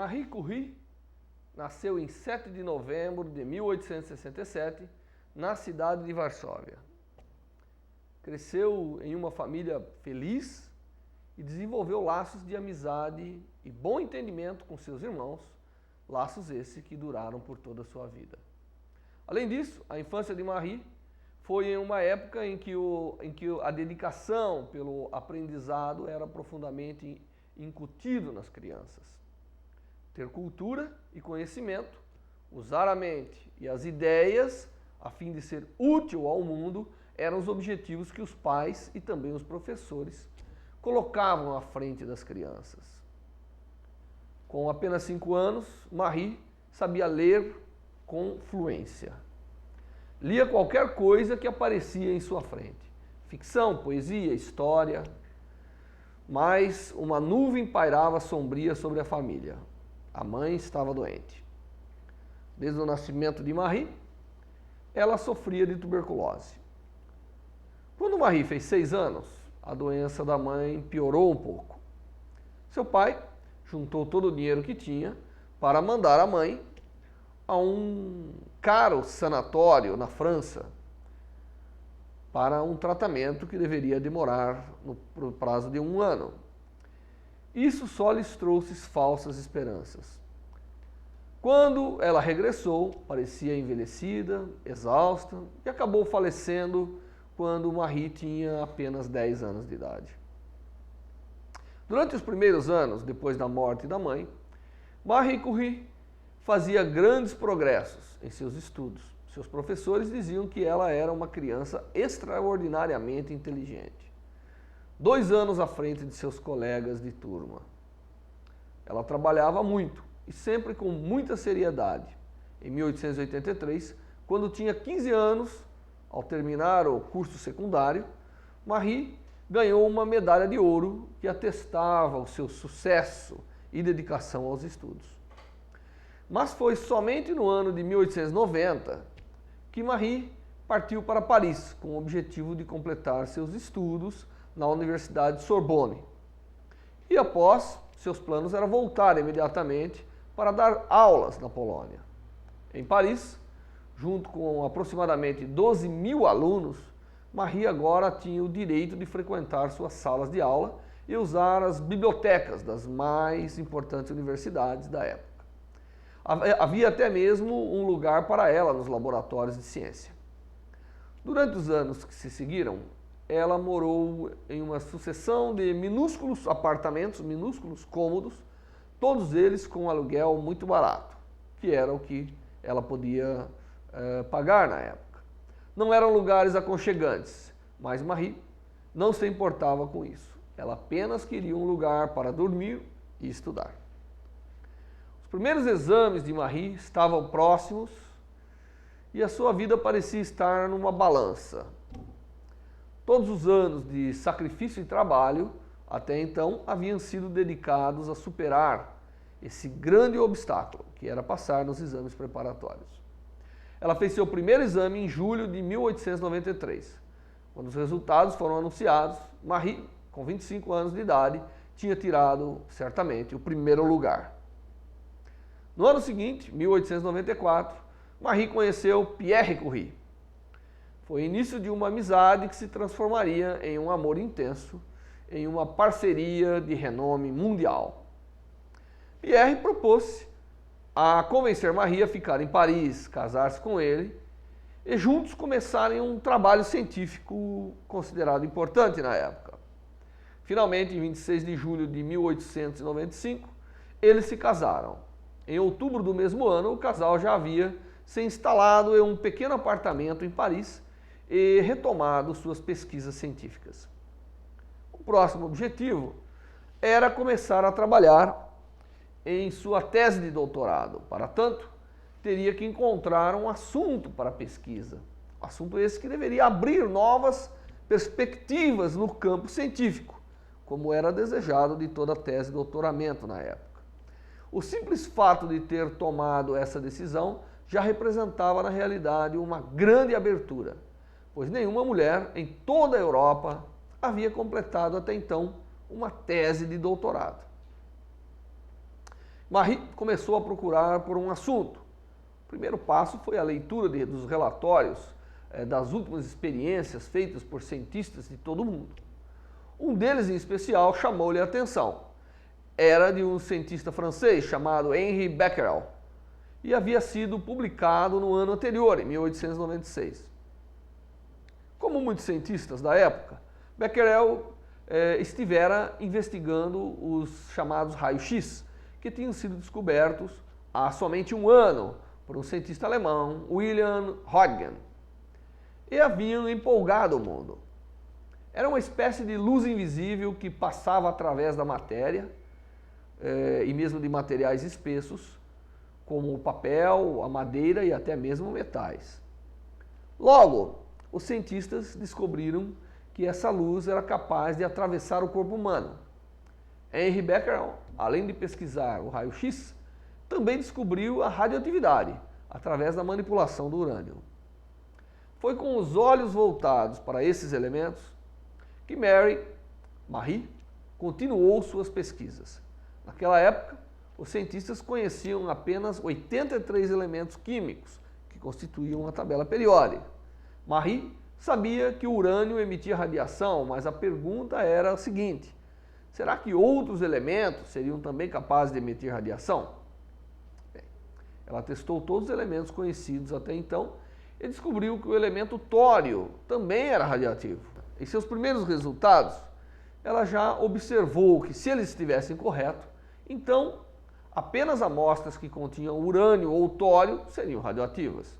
Marie Curie nasceu em 7 de novembro de 1867, na cidade de Varsóvia. Cresceu em uma família feliz e desenvolveu laços de amizade e bom entendimento com seus irmãos, laços esses que duraram por toda a sua vida. Além disso, a infância de Marie foi em uma época em que a dedicação pelo aprendizado era profundamente incutido nas crianças. Ter cultura e conhecimento, usar a mente e as ideias a fim de ser útil ao mundo eram os objetivos que os pais e também os professores colocavam à frente das crianças. Com apenas 5 anos, Marie sabia ler com fluência. Lia qualquer coisa que aparecia em sua frente. Ficção, poesia, história. Mas uma nuvem pairava sombria sobre a família. A mãe estava doente. Desde o nascimento de Marie, ela sofria de tuberculose. Quando Marie fez 6 anos, a doença da mãe piorou um pouco. Seu pai juntou todo o dinheiro que tinha para mandar a mãe a um caro sanatório na França para um tratamento que deveria demorar no prazo de 1 ano. Isso só lhes trouxe falsas esperanças. Quando ela regressou, parecia envelhecida, exausta e acabou falecendo quando Marie tinha apenas 10 anos de idade. Durante os primeiros anos, depois da morte da mãe, Marie Curie fazia grandes progressos em seus estudos. Seus professores diziam que ela era uma criança extraordinariamente inteligente. 2 anos à frente de seus colegas de turma. Ela trabalhava muito e sempre com muita seriedade. Em 1883, quando tinha 15 anos, ao terminar o curso secundário, Marie ganhou uma medalha de ouro que atestava o seu sucesso e dedicação aos estudos. Mas foi somente no ano de 1890 que Marie partiu para Paris com o objetivo de completar seus estudos na Universidade Sorbonne. E após, seus planos era voltar imediatamente para dar aulas na Polônia. Em Paris, junto com aproximadamente 12.000 alunos, Marie agora tinha o direito de frequentar suas salas de aula e usar as bibliotecas das mais importantes universidades da época. Havia até mesmo um lugar para ela nos laboratórios de ciência. Durante os anos que se seguiram, ela morou em uma sucessão de minúsculos apartamentos, minúsculos cômodos, todos eles com aluguel muito barato, que era o que ela podia pagar na época. Não eram lugares aconchegantes, mas Marie não se importava com isso. Ela apenas queria um lugar para dormir e estudar. Os primeiros exames de Marie estavam próximos e a sua vida parecia estar numa balança. Todos os anos de sacrifício e trabalho, até então, haviam sido dedicados a superar esse grande obstáculo, que era passar nos exames preparatórios. Ela fez seu primeiro exame em julho de 1893. Quando os resultados foram anunciados, Marie, com 25 anos de idade, tinha tirado, certamente, o primeiro lugar. No ano seguinte, 1894, Marie conheceu Pierre Curie. Foi o início de uma amizade que se transformaria em um amor intenso, em uma parceria de renome mundial. Pierre propôs-se a convencer Marie a ficar em Paris, casar-se com ele e juntos começarem um trabalho científico considerado importante na época. Finalmente, em 26 de julho de 1895, eles se casaram. Em outubro do mesmo ano, o casal já havia se instalado em um pequeno apartamento em Paris e retomado suas pesquisas científicas. O próximo objetivo era começar a trabalhar em sua tese de doutorado. Para tanto, teria que encontrar um assunto para a pesquisa. Assunto esse que deveria abrir novas perspectivas no campo científico, como era desejado de toda a tese de doutoramento na época. O simples fato de ter tomado essa decisão já representava na realidade uma grande abertura, pois nenhuma mulher em toda a Europa havia completado até então uma tese de doutorado. Marie começou a procurar por um assunto. O primeiro passo foi a leitura dos relatórios das últimas experiências feitas por cientistas de todo o mundo. Um deles, em especial, chamou-lhe a atenção. Era de um cientista francês chamado Henri Becquerel e havia sido publicado no ano anterior, em 1896. Como muitos cientistas da época, Becquerel estivera investigando os chamados raios-x, que tinham sido descobertos há somente um ano por um cientista alemão, Wilhelm Röntgen, e haviam empolgado o mundo. Era uma espécie de luz invisível que passava através da matéria e mesmo de materiais espessos, como o papel, a madeira e até mesmo metais. Logo, os cientistas descobriram que essa luz era capaz de atravessar o corpo humano. Henri Becquerel, além de pesquisar o raio-x, também descobriu a radioatividade através da manipulação do urânio. Foi com os olhos voltados para esses elementos que Marie continuou suas pesquisas. Naquela época, os cientistas conheciam apenas 83 elementos químicos que constituíam uma tabela periódica. Marie sabia que o urânio emitia radiação, mas a pergunta era a seguinte: será que outros elementos seriam também capazes de emitir radiação? Bem, ela testou todos os elementos conhecidos até então e descobriu que o elemento tório também era radioativo. Em seus primeiros resultados, ela já observou que, se eles estivessem corretos, então apenas amostras que continham urânio ou tório seriam radioativas.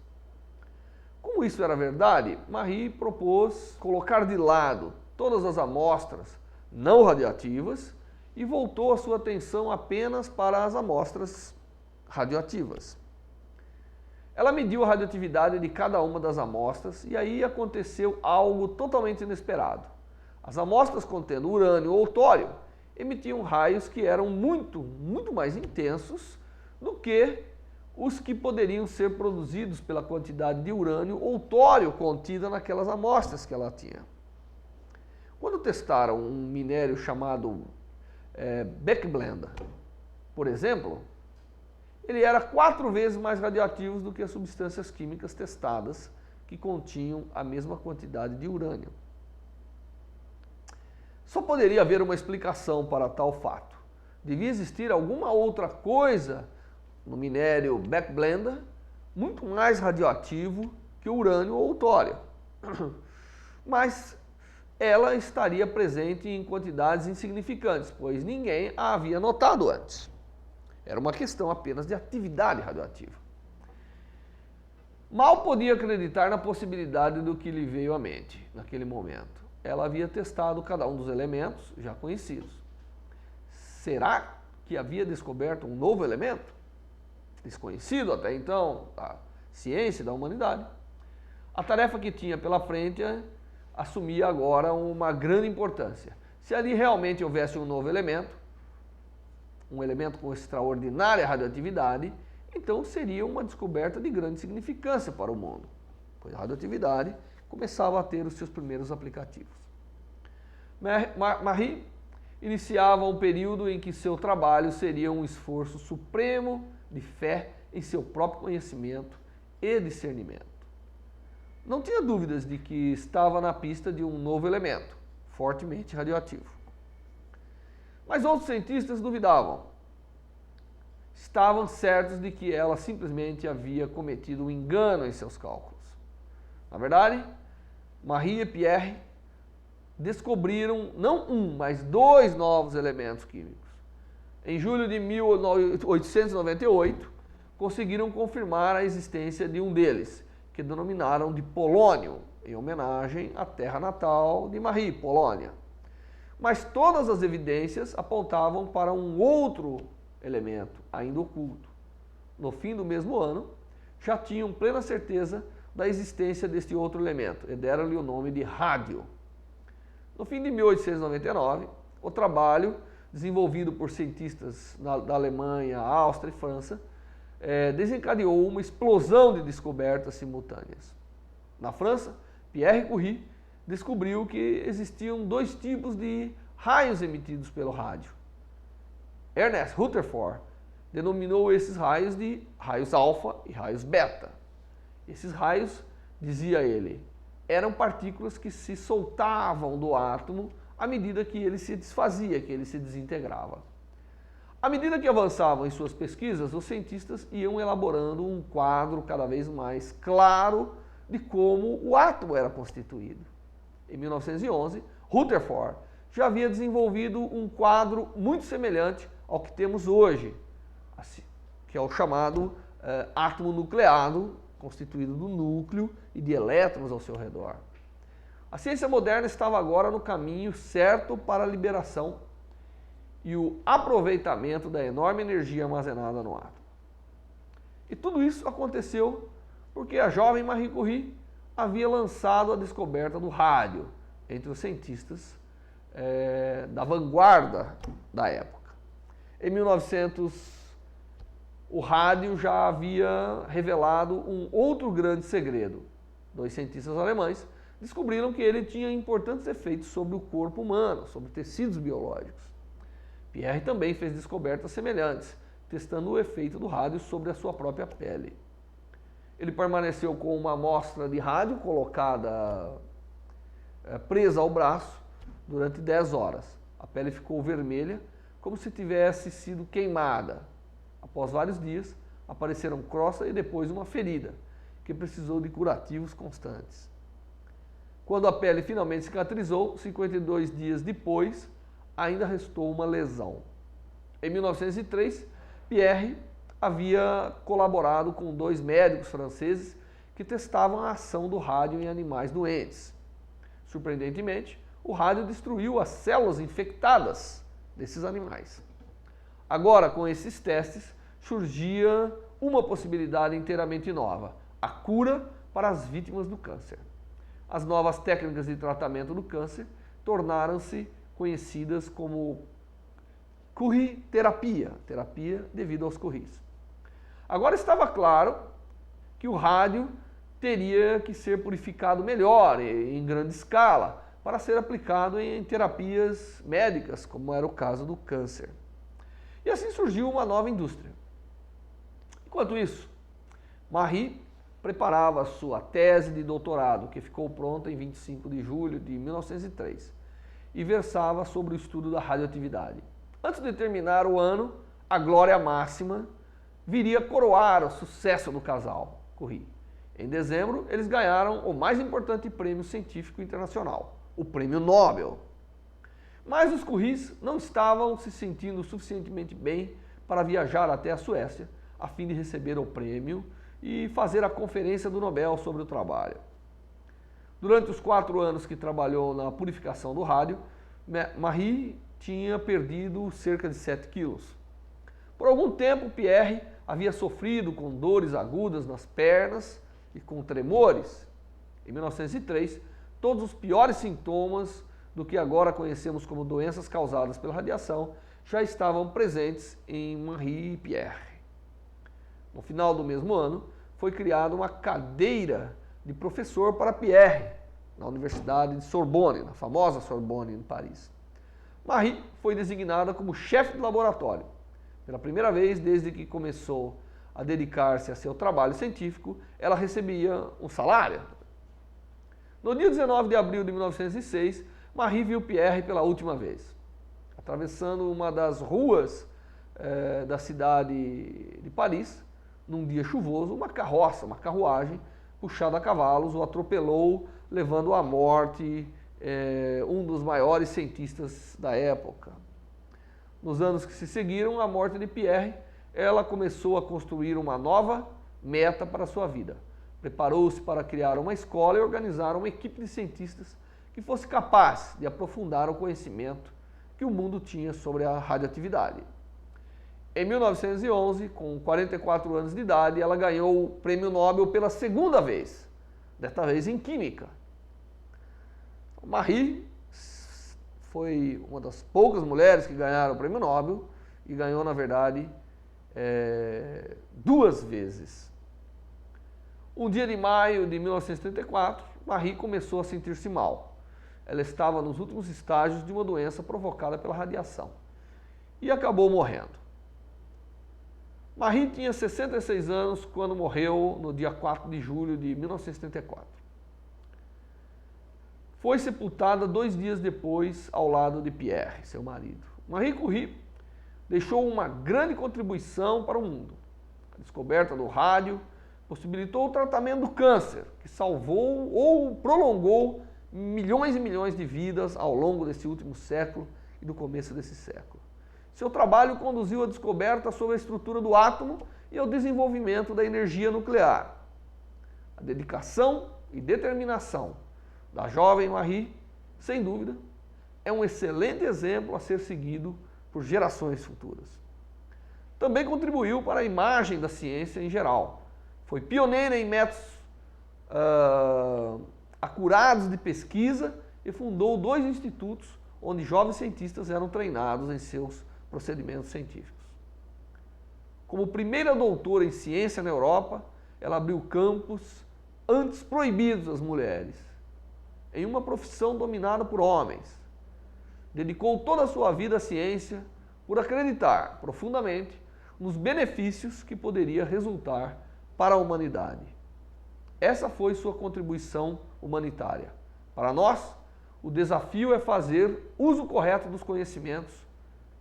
Como isso era verdade, Marie propôs colocar de lado todas as amostras não radioativas e voltou a sua atenção apenas para as amostras radioativas. Ela mediu a radioatividade de cada uma das amostras e aí aconteceu algo totalmente inesperado. As amostras contendo urânio ou tório emitiam raios que eram muito mais intensos do que os que poderiam ser produzidos pela quantidade de urânio ou tório contida naquelas amostras que ela tinha. Quando testaram um minério chamado Beckblenda, por exemplo, ele era 4 vezes mais radioativo do que as substâncias químicas testadas que continham a mesma quantidade de urânio. Só poderia haver uma explicação para tal fato. Devia existir alguma outra coisa no minério Beckblenda muito mais radioativo que o urânio ou o tório. Mas ela estaria presente em quantidades insignificantes, pois ninguém a havia notado antes. Era uma questão apenas de atividade radioativa. Mal podia acreditar na possibilidade do que lhe veio à mente naquele momento. Ela havia testado cada um dos elementos já conhecidos. Será que havia descoberto um novo elemento? Desconhecido até então da ciência e da humanidade. A tarefa que tinha pela frente assumia agora uma grande importância. Se ali realmente houvesse um novo elemento, um elemento com extraordinária radioatividade, então seria uma descoberta de grande significância para o mundo, pois a radioatividade começava a ter os seus primeiros aplicativos. Marie iniciava um período em que seu trabalho seria um esforço supremo de fé em seu próprio conhecimento e discernimento. Não tinha dúvidas de que estava na pista de um novo elemento, fortemente radioativo. Mas outros cientistas duvidavam. Estavam certos de que ela simplesmente havia cometido um engano em seus cálculos. Na verdade, Marie e Pierre descobriram não um, mas 2 novos elementos químicos. Em julho de 1898, conseguiram confirmar a existência de um deles, que denominaram de polônio, em homenagem à terra natal de Marie, Polônia. Mas todas as evidências apontavam para um outro elemento, ainda oculto. No fim do mesmo ano, já tinham plena certeza da existência deste outro elemento e deram-lhe o nome de rádio. No fim de 1899, o trabalho, desenvolvido por cientistas da Alemanha, Áustria e França, desencadeou uma explosão de descobertas simultâneas. Na França, Pierre Curie descobriu que existiam 2 tipos de raios emitidos pelo rádio. Ernest Rutherford denominou esses raios de raios alfa e raios beta. Esses raios, dizia ele, eram partículas que se soltavam do átomo à medida que ele se desfazia, que ele se desintegrava. À medida que avançavam em suas pesquisas, os cientistas iam elaborando um quadro cada vez mais claro de como o átomo era constituído. Em 1911, Rutherford já havia desenvolvido um quadro muito semelhante ao que temos hoje, que é o chamado átomo nucleado, constituído do núcleo e de elétrons ao seu redor. A ciência moderna estava agora no caminho certo para a liberação e o aproveitamento da enorme energia armazenada no átomo. E tudo isso aconteceu porque a jovem Marie Curie havia lançado a descoberta do rádio entre os cientistas da vanguarda da época. Em 1900, o rádio já havia revelado um outro grande segredo. Dois cientistas alemães descobriram que ele tinha importantes efeitos sobre o corpo humano, sobre tecidos biológicos. Pierre também fez descobertas semelhantes, testando o efeito do rádio sobre a sua própria pele. Ele permaneceu com uma amostra de rádio colocada presa ao braço durante 10 horas. A pele ficou vermelha, como se tivesse sido queimada. Após vários dias, apareceram crosta e depois uma ferida, que precisou de curativos constantes. Quando a pele finalmente cicatrizou, 52 dias depois, ainda restou uma lesão. Em 1903, Pierre havia colaborado com 2 médicos franceses que testavam a ação do rádio em animais doentes. Surpreendentemente, o rádio destruiu as células infectadas desses animais. Agora, com esses testes, surgia uma possibilidade inteiramente nova: a cura para as vítimas do câncer. As novas técnicas de tratamento do câncer tornaram-se conhecidas como Curie-terapia, terapia devido aos Curies. Agora estava claro que o rádio teria que ser purificado melhor, em grande escala, para ser aplicado em terapias médicas, como era o caso do câncer. E assim surgiu uma nova indústria. Enquanto isso, Marie preparava sua tese de doutorado, que ficou pronta em 25 de julho de 1903, e versava sobre o estudo da radioatividade. Antes de terminar o ano, a glória máxima viria coroar o sucesso do casal Curie. Em dezembro, eles ganharam o mais importante prêmio científico internacional, o Prêmio Nobel. Mas os Curies não estavam se sentindo suficientemente bem para viajar até a Suécia, a fim de receber o prêmio e fazer a conferência do Nobel sobre o trabalho. Durante os 4 anos que trabalhou na purificação do rádio, Marie tinha perdido cerca de 7 quilos. Por algum tempo, Pierre havia sofrido com dores agudas nas pernas e com tremores. Em 1903, todos os piores sintomas do que agora conhecemos como doenças causadas pela radiação já estavam presentes em Marie e Pierre. No final do mesmo ano, foi criada uma cadeira de professor para Pierre, na Universidade de Sorbonne, na famosa Sorbonne, em Paris. Marie foi designada como chefe de laboratório. Pela primeira vez desde que começou a dedicar-se a seu trabalho científico, ela recebia um salário. No dia 19 de abril de 1906, Marie viu Pierre pela última vez. Atravessando uma das ruas da cidade de Paris, num dia chuvoso, uma carruagem puxada a cavalos, o atropelou, levando à morte um dos maiores cientistas da época. Nos anos que se seguiram à morte de Pierre, ela começou a construir uma nova meta para a sua vida. Preparou-se para criar uma escola e organizar uma equipe de cientistas que fosse capaz de aprofundar o conhecimento que o mundo tinha sobre a radioatividade. Em 1911, com 44 anos de idade, ela ganhou o Prêmio Nobel pela segunda vez, desta vez em Química. Marie foi uma das poucas mulheres que ganharam o Prêmio Nobel e ganhou, na verdade, 2 vezes. Um dia de maio de 1934, Marie começou a sentir-se mal. Ela estava nos últimos estágios de uma doença provocada pela radiação e acabou morrendo. Marie tinha 66 anos quando morreu no dia 4 de julho de 1974. Foi sepultada 2 dias depois ao lado de Pierre, seu marido. Marie Curie deixou uma grande contribuição para o mundo. A descoberta do rádio possibilitou o tratamento do câncer, que salvou ou prolongou milhões e milhões de vidas ao longo desse último século e do começo desse século. Seu trabalho conduziu à descoberta sobre a estrutura do átomo e ao desenvolvimento da energia nuclear. A dedicação e determinação da jovem Marie, sem dúvida, é um excelente exemplo a ser seguido por gerações futuras. Também contribuiu para a imagem da ciência em geral. Foi pioneira em métodos acurados de pesquisa e fundou 2 institutos onde jovens cientistas eram treinados em seus procedimentos científicos. Como primeira doutora em ciência na Europa, ela abriu campos antes proibidos às mulheres, em uma profissão dominada por homens. Dedicou toda a sua vida à ciência por acreditar profundamente nos benefícios que poderia resultar para a humanidade. Essa foi sua contribuição humanitária. Para nós, o desafio é fazer uso correto dos conhecimentos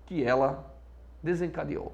que ela desencadeou.